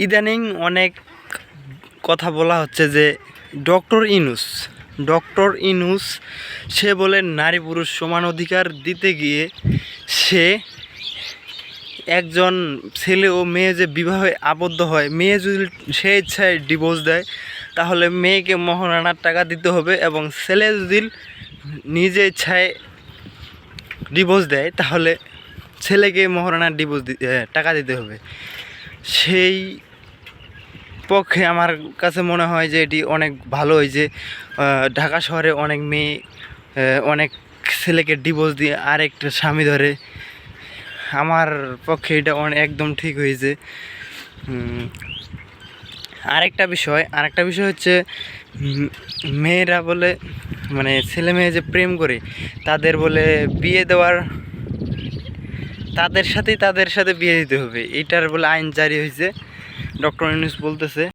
ইদানিং অনেক কথা বলা হচ্ছে যে ডক্টর ইনুস সে বলে নারী পুরুষ সমান অধিকার দিতে গিয়ে সে একজন ছেলে ও মেয়ে যে বিবাহে আবদ্ধ হয়, মেয়ে যদি সে ইচ্ছায় ডিভোর্স দেয় তাহলে মেয়েকে মোহরানার টাকা দিতে হবে, এবং ছেলে যদি নিজে ইচ্ছায় ডিভোর্স দেয় তাহলে ছেলেকে মোহরানার টাকা দিতে হবে। সেই পক্ষে আমার কাছে মনে হয় যে এটি অনেক ভালো হয়েছে। ঢাকা শহরে অনেক মেয়ে অনেক ছেলেকে ডিভোর্স দিয়ে আরেকটা স্বামী ধরে। আমার পক্ষে এটা একদম ঠিক হয়েছে। আরেকটা বিষয় হচ্ছে মেয়েরা বলে মানে ছেলে মেয়ে যে প্রেম করে তাদের বলে বিয়ে দেওয়ার, তাদের সাথে বিয়ে দিতে হবে, এটার বলে আইন জারি হয়েছে, ডক্টর ইউনূস বলতেছে।